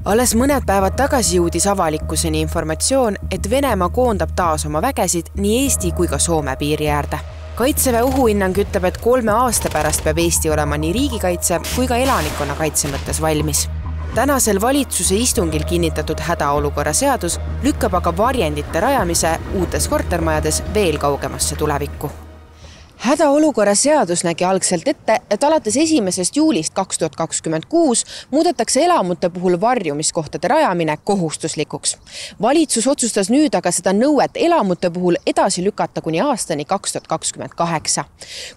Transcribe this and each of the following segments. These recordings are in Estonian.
Alles mõned päevad tagasi jõudis avalikkuseni informatsioon, et Venemaa koondab taas oma vägesid nii Eesti kui ka Soome piiri äärde. Kaitseväe ohuhinnang ütleb, et 3 aasta pärast peab Eesti olema nii riigikaitse kui ka elanikkonna kaitse mõttes valmis. Tänasel valitsuse istungil kinnitatud hädaolukorra seadus lükkab aga varjendite rajamise uutes kortermajades veel kaugemasse tulevikku. Hädaolukorra seadus nägi algselt ette, et alates 1. juulist 2026 muudetakse elamute puhul varjumiskohtade rajamine kohustuslikuks. Valitsus otsustas nüüd aga seda nõuet elamute puhul edasi lükata kuni aastani 2028.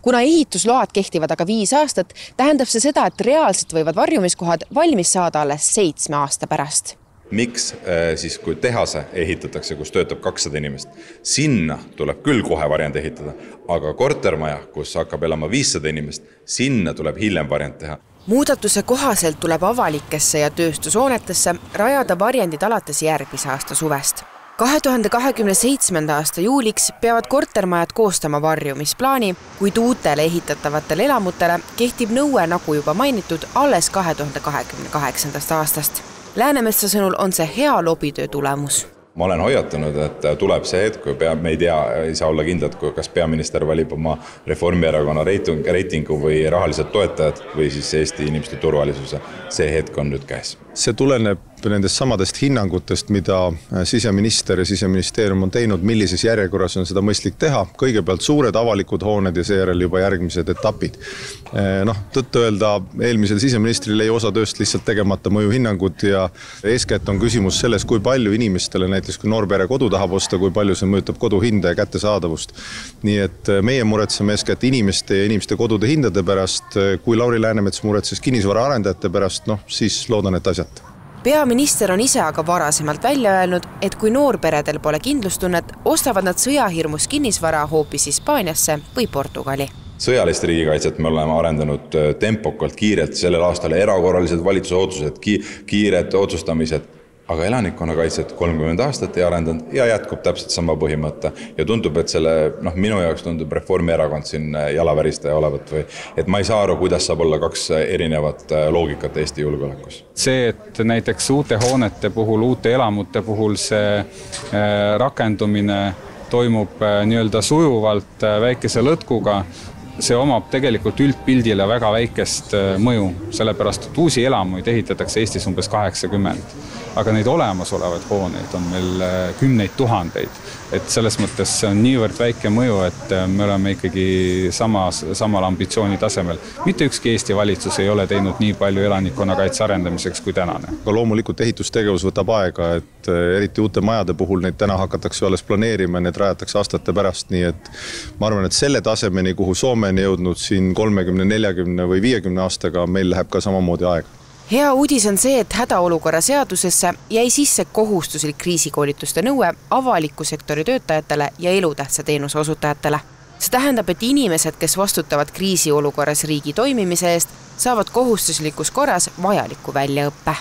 Kuna ehitusload kehtivad aga 5 aastat, tähendab see seda, et reaalselt võivad varjumiskohad valmis saada alles 7 aasta pärast. Miks siis, kui tehase ehitatakse, kus töötab 200 inimest, sinna tuleb küll kohe varjend ehitada, aga kortermaja, kus hakkab elama 500 inimest, sinna tuleb hiljem varjend teha. Muudatuse kohaselt tuleb avalikesse ja tööstushoonetesse rajada varjendid alates järgmise aasta suvest. 2027. aasta juuliks peavad kortermajad koostama varjumisplaani, kuid uutele ehitatavatele elamutele kehtib nõue, nagu juba mainitud, alles 2028. aastast. Läänemetsa sõnul on see hea lobitöö tulemus. Ma olen hoiatanud, et tuleb see hetk, kui me ei saa olla kindlad, kas peaminister valib oma Reformierakonna reitingu või rahalised toetajad või siis Eesti inimeste turvalisuse. See hetk on nüüd käes. See tuleneb nendest samadest hinnangutest, mida siseminister ja siseministeerium on teinud, millises järjekorras on seda mõistlik teha. Kõigepealt suured avalikud hooned ja seejärel juba järgmised etapid. Tõtt öelda, eelmisel siseministril ei osa tööst lihtsalt tegemata mõjuhinnangud ja eeskätt on küsimus selles, kui palju inimestele, näiteks kui noorbere kodu tahab osta, kui palju see mõjutab kodu hinda ja kättesaadavust. Nii et meie muretseme eeskätt inimeste ja inimeste kodude hindade pärast, kui Lauri Läänemets muretses kinnisvara arendajate pärast, siis loodan, et asjata. Peaminister on ise aga varasemalt välja öelnud, et kui noorperedel pole kindlustunnet, ostavad nad sõjahirmus kinnisvara hoopis Hispaaniasse või Portugali. Sõjalist riigikaitset me oleme arendanud tempokalt, kiirelt, sellel aastal erakorralised valitsuse otsused, kiired otsustamised, aga elanikkonnakaitset 30 aastat ei arendanud ja jätkub täpselt sama põhimõte. Ja tundub, et minu jaoks tundub Reformierakond siin jalaväristaja olevat või, et ma ei saa aru, kuidas saab olla 2 erinevat loogikat Eesti julgeolekus. See, et näiteks uute hoonete puhul, uute elamute puhul see rakendumine toimub nii-öelda sujuvalt väikese lõtkuga, see omab tegelikult üldpildile väga väikest mõju, sellepärast, et uusi elamuid ehitatakse Eestis umbes 80, aga neid olemasolevaid hooneid on meil 10 000. Et selles mõttes see on niivõrd väike mõju, et me oleme ikkagi samal ambitsiooni tasemel. Mitte ükski Eesti valitsus ei ole teinud nii palju elanikkonnakaitse arendamiseks kui tänane. Loomulikult ehitustegevus võtab aega, et eriti uute majade puhul neid täna hakatakse alles planeerima, need rajatakse aastate pärast, nii et ma arvan, et selle tasemeni, kuhu Soome on jõudnud siin 30, 40 või 50 aastaga, meil läheb ka samamoodi aega. Hea uudis on see, et hädaolukorra seadusesse jäi sisse kohustuslik kriisikoolituste nõue avaliku sektori töötajatele ja elutähtsa teenuse osutajatele. See tähendab, et inimesed, kes vastutavad kriisiolukorras riigi toimimise eest, saavad kohustuslikus korras vajaliku väljaõppe.